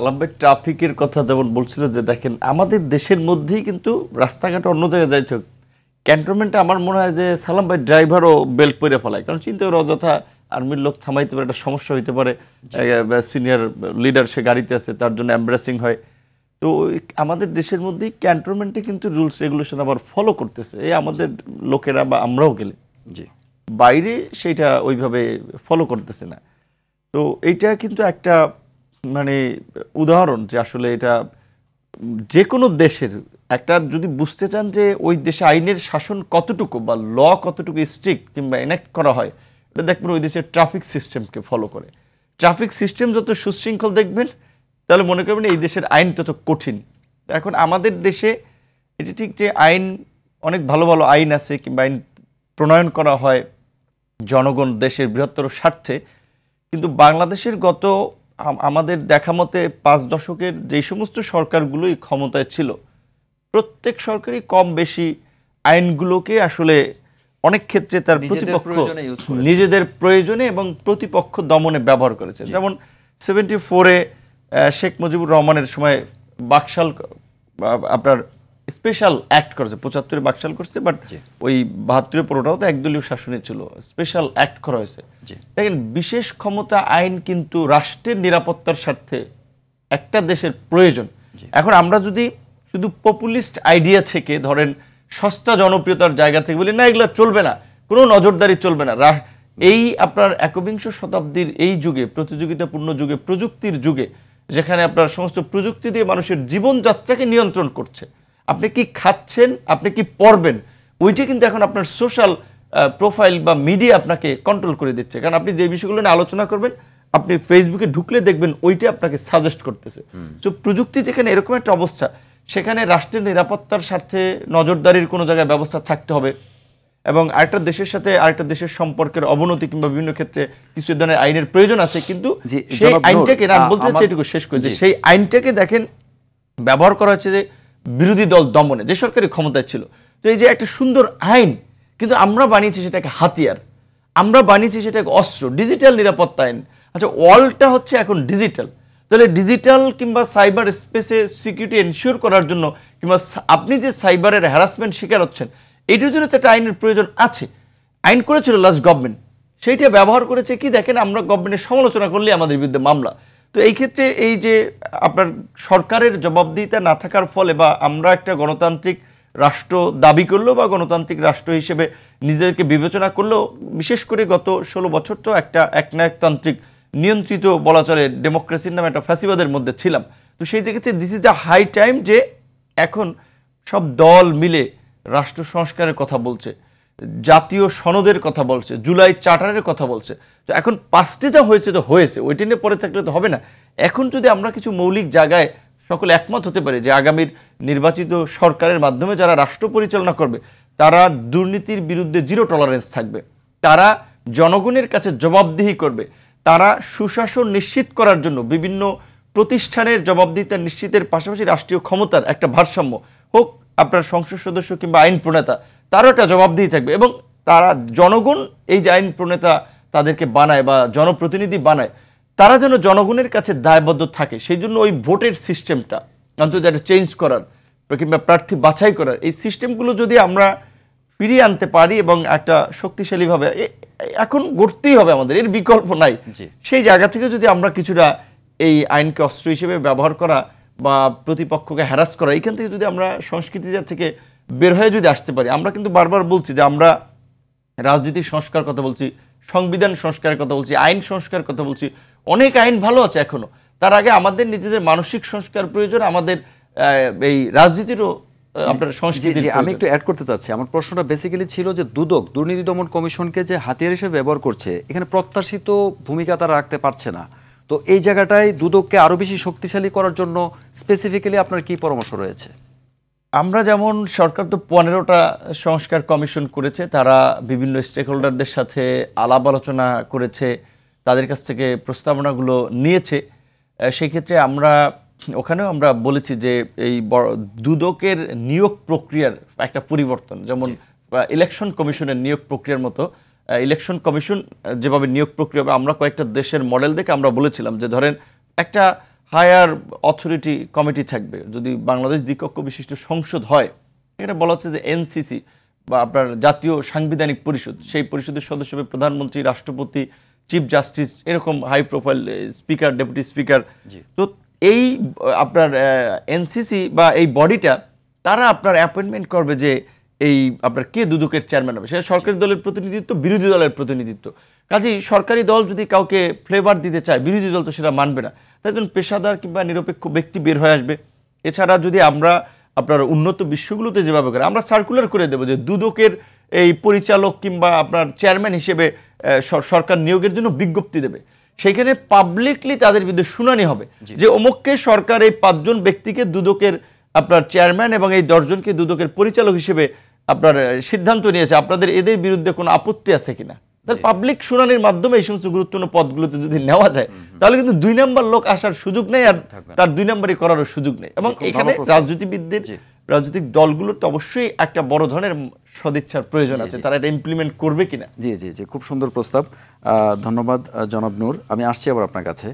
সালাম ভাই ট্রাফিকের কথা যেমন বলছিল যে দেখেন আমাদের দেশের মধ্যেই কিন্তু রাস্তাঘাটে অন্য জায়গায় যাইতে হোক ক্যান্টনমেন্টে আমার মনে হয় যে সালাম ভাই ড্রাইভারও বেল্ট পরে ফেলায়, কারণ চিন্তা করে অযথা আর্মির লোক থামাইতে পারে, একটা সমস্যা হইতে পারে, সিনিয়র লিডার সে গাড়িতে আছে তার জন্য এমব্রেসিং হয়। তো আমাদের দেশের মধ্যেই ক্যান্টনমেন্টে কিন্তু রুলস রেগুলেশন আবার ফলো করতেছে এই আমাদের লোকেরা বা আমরাও গেলে, জি বাইরে সেটা ওইভাবে ফলো করতেছে না। তো এইটা কিন্তু একটা মানে উদাহরণ যে আসলে এটা যে কোনো দেশের একটা যদি বুঝতে চান যে ওই দেশে আইনের শাসন কতটুকু বা ল কতটুকু স্ট্রিক্ট কিংবা এনাক্ট করা হয়, এটা দেখবেন ওই দেশের ট্রাফিক সিস্টেমকে ফলো করে। ট্রাফিক সিস্টেম যত সুশৃঙ্খল দেখবেন তাহলে মনে করবেন এই দেশের আইন তত কঠিন। এখন আমাদের দেশে এটি ঠিক যে আইন অনেক ভালো ভালো আইন আছে কিংবা আইন প্রণয়ন করা হয় জনগণ দেশের বৃহত্তর স্বার্থে, কিন্তু বাংলাদেশের গত আমাদের দেখা মতে 5 দশকের যেই সমস্ত সরকারগুলোই ক্ষমতায় ছিল প্রত্যেক সরকারই কম বেশি আইনগুলোকে আসলে অনেক ক্ষেত্রে তার প্রতিপক্ষ নিজেদের প্রয়োজনে এবং প্রতিপক্ষ দমনে ব্যবহার করেছে। যেমন 74-এ শেখ মুজিবুর রহমানের সময় বাকশাল আপনার স্পেশাল অ্যাক্ট করেছে, 75-এ বাকশাল করছে, বাট ওই 72-এ পুরোটাও তো একদলীয় শাসনে ছিল, স্পেশাল অ্যাক্ট করা হয়েছে। দেখেন বিশেষ ক্ষমতা আইন কিন্তু রাষ্ট্রের নিরাপত্তার স্বার্থে একটা দেশের প্রয়োজন। এখন আমরা যদি শুধু পপুলিস্ট আইডিয়া থেকে ধরেন সস্তা জনপ্রিয়তার জায়গা থেকে বলি না এগুলো চলবে না, কোনো নজরদারি চলবে না, এই আপনার একবিংশ শতাব্দীর এই যুগে, প্রতিযোগিতাপূর্ণ যুগে, প্রযুক্তির যুগে, যেখানে আপনার সমস্ত প্রযুক্তি দিয়ে মানুষের জীবনযাত্রাকে নিয়ন্ত্রণ করছে, আপনি কি খাচ্ছেন, আপনি কি পড়বেন, ওইটা কিন্তু এখন আপনার সোশ্যাল প্রোফাইল বা মিডিয়া আপনাকে কন্ট্রোল করে দিচ্ছে। কারণ আপনি যে বিষয়গুলো নিয়ে আলোচনা করবেন আপনি ফেসবুকে ঢুকলে দেখবেন ওইটা আপনাকে সাজেস্ট করতেছে। তো প্রযুক্তি যেখানে এরকম একটা অবস্থা, সেখানে রাষ্ট্রের নিরাপত্তার স্বার্থে নজরদারির কোনো জায়গায় ব্যবস্থা থাকতে হবে এবং আরেকটা দেশের সাথে আরেকটা দেশের সম্পর্কের অবনতি কিংবা বিভিন্ন ক্ষেত্রে কিছু ধরনের আইনের প্রয়োজন আছে, কিন্তু সেই আইনটাকে না বলতে চাই এটুকু শেষ করে যে সেই আইনটাকে দেখেন ব্যবহার করা হচ্ছে যে বিরোধী দল দমনে, যে সরকারি ক্ষমতায় ছিল। তো এই যে একটা সুন্দর আইন, কিন্তু আমরা বানিয়েছি সেটাকে হাতিয়ার, আমরা বানিয়েছি সেটাকে অস্ত্র, ডিজিটাল নিরাপত্তা আইন। আচ্ছা ওয়ার্ল্ডটা হচ্ছে এখন ডিজিটাল, তাহলে ডিজিটাল কিংবা সাইবার স্পেসে সিকিউরিটি এনশিওর করার জন্য কিংবা আপনি যে সাইবারের হ্যারাসমেন্ট শিকার হচ্ছেন এইটার জন্য তো একটা আইনের প্রয়োজন আছে। আইন করেছিল লাস্ট গভর্নমেন্ট, সেইটা ব্যবহার করেছে কি দেখেন আমরা গভর্নমেন্টের সমালোচনা করলে আমাদের বিরুদ্ধে মামলা। তো এই ক্ষেত্রে এই যে আপনার সরকারের জবাবদিহিতা না থাকার ফলে বা আমরা একটা গণতান্ত্রিক রাষ্ট্র দাবি করলেও বা গণতান্ত্রিক রাষ্ট্র হিসেবে নিজেদেরকে বিবেচনা করলেও, বিশেষ করে গত 16 বছর তো একটা একনায়কতান্ত্রিক নিয়ন্ত্রিত বলা চলে ডেমোক্রেসির নামে একটা ফ্যাসিবাদের মধ্যে ছিলাম। তো সেই জায়গাতে this is the high time যে এখন সব দল মিলে রাষ্ট্র সংস্কারের কথা বলছে, জাতীয় সনদের কথা বলছে, জুলাই চার্টারের কথা বলছে। তো এখন 5টে যা হয়েছে তো হয়েছে, ওইটা নিয়ে পরে থাকলে তো হবে না। এখন যদি আমরা কিছু মৌলিক জায়গায় সকলে একমত হতে পারে যে আগামীর নির্বাচিত সরকারের মাধ্যমে যারা রাষ্ট্র পরিচালনা করবে তারা দুর্নীতির বিরুদ্ধে জিরো টলারেন্স থাকবে, তারা জনগণের কাছে জবাবদিহি করবে, তারা সুশাসন নিশ্চিত করার জন্য বিভিন্ন প্রতিষ্ঠানের জবাবদিহিতা নিশ্চিতের পাশাপাশি রাষ্ট্রীয় ক্ষমতার একটা ভারসাম্য হোক, আপনার সংসদ সদস্য কিংবা আইন প্রণেতা তারও একটা জবাবদিহি থাকবে এবং তারা জনগণ এই যে আইন প্রণেতা তাদেরকে বানায় বা জনপ্রতিনিধি বানায় তারা যেন জনগণের কাছে দায়বদ্ধ থাকে। সেই জন্য ওই ভোটের সিস্টেমটা অন্তত একটা চেঞ্জ করার কিংবা প্রার্থী বাছাই করার এই সিস্টেমগুলো যদি আমরা ফিরিয়ে আনতে পারি এবং একটা শক্তিশালীভাবে এখন গড়তেই হবে আমাদের, এর বিকল্প নাই, সেই জায়গা থেকে যদি আমরা কিছুটা এই আইনকে অস্ত্র হিসেবে ব্যবহার করা বা প্রতিপক্ষকে হ্যারাস করা এইখান থেকে যদি আমরা সংস্কৃতিটা থেকে বের হয়ে যদি আসতে পারি, আমরা কিন্তু বারবার বলছি যে আমরা রাজনীতির সংস্কার কথা বলছি, সংবিধান সংস্কারের কথা বলছি, আইন সংস্কার কথা বলছি, অনেক আইন ভালো আছে এখনো, তার আগে আমাদের নিজেদের মানসিক সংস্কার প্রয়োজন, আমাদের এই রাজনীতিরও আপনার সংস্কৃতি। আমি একটু অ্যাড করতে চাচ্ছি, আমার প্রশ্নটা বেসিক্যালি ছিল যে দুদক দুর্নীতি দমন কমিশনকে যে হাতিয়ার হিসেবে ব্যবহার করছে এখানে প্রত্যাশিত ভূমিকা তারা রাখতে পারছে না, তো এই জায়গাটায় দুদককে আরো বেশি শক্তিশালী করার জন্য স্পেসিফিক্যালি আপনার কি পরামর্শ রয়েছে? আমরা যেমন সরকার তো 15টা সংস্কার কমিশন করেছে, তারা বিভিন্ন স্টেক হোল্ডারদের সাথে আলাপ আলোচনা করেছে, তাদের কাছ থেকে প্রস্তাবনাগুলো নিয়েছে। সেই ক্ষেত্রে আমরা ওখানেও আমরা বলেছি যে এই দুদকের নিয়োগ প্রক্রিয়ার একটা পরিবর্তন, যেমন ইলেকশন কমিশনের নিয়োগ প্রক্রিয়ার মতো ইলেকশন কমিশন যেভাবে নিয়োগ প্রক্রিয়া, আমরা কয়েকটা দেশের মডেল দেখে আমরা বলেছিলাম যে ধরেন একটা হায়ার অথরিটি কমিটি থাকবে, যদি বাংলাদেশ দ্বিকক্ষ বিশিষ্ট সংসদ হয়, এখানে বলা হচ্ছে যে এনসিসি বা আপনার জাতীয় সাংবিধানিক পরিষদ, সেই পরিষদের সদস্য হবে প্রধানমন্ত্রী, রাষ্ট্রপতি, চিফ জাস্টিস, এরকম high profile speaker, deputy speaker. তো এই আপনার এনসিসি বা এই বডিটা তারা আপনার অ্যাপয়েন্টমেন্ট করবে যে এই আপনার কে দুদকের চেয়ারম্যান হবে, সেটা সরকারি দলের প্রতিনিধিত্ব, বিরোধী দলের প্রতিনিধিত্ব। কাজেই সরকারি দল যদি কাউকে ফ্লেভার দিতে চায়, বিরোধী দল তো সেটা মানবে না, তাই জন্য পেশাদার কিংবা নিরপেক্ষ ব্যক্তি বের হয়ে আসবে। এছাড়া যদি আমরা আপনার উন্নত বিশ্বগুলোতে যেভাবে করে আমরা সার্কুলার করে দেবো যে দুদকের এই পরিচালক কিংবা আপনার চেয়ারম্যান হিসেবে সরকার নিয়োগের জন্য বিজ্ঞপ্তি দেবে, সেখানে পাবলিকলি তাদের বিরুদ্ধে শুনানি হবে যে অমুককে সরকার এই 5 জন ব্যক্তিকে দুদকের আপনার চেয়ারম্যান এবং এই 10 জনকে দুদকের পরিচালক হিসেবে আপনার সিদ্ধান্ত নিয়েছে, আপনাদের এদের বিরুদ্ধে কোনো আপত্তি আছে কিনা। তাহলে পাবলিক শুনানির মাধ্যমে এই সমস্ত গুরুত্বপূর্ণ পদগুলোতে যদি নেওয়া যায়, তাহলে কিন্তু 2 নম্বর লোক আসার সুযোগ নেই, আর তার 2 নম্বরই করারও সুযোগ নেই। এবং এখানে রাজনীতিবিদদের, রাজনৈতিক দলগুলোর তো অবশ্যই একটা বড় ধরনের সদিচ্ছার প্রয়োজন আছে, তারা এটা ইমপ্লিমেন্ট করবে কিনা। জি জি জি, খুব সুন্দর প্রস্তাব, ধন্যবাদ জনাব নূর। আমি আসছি আবার আপনার কাছে।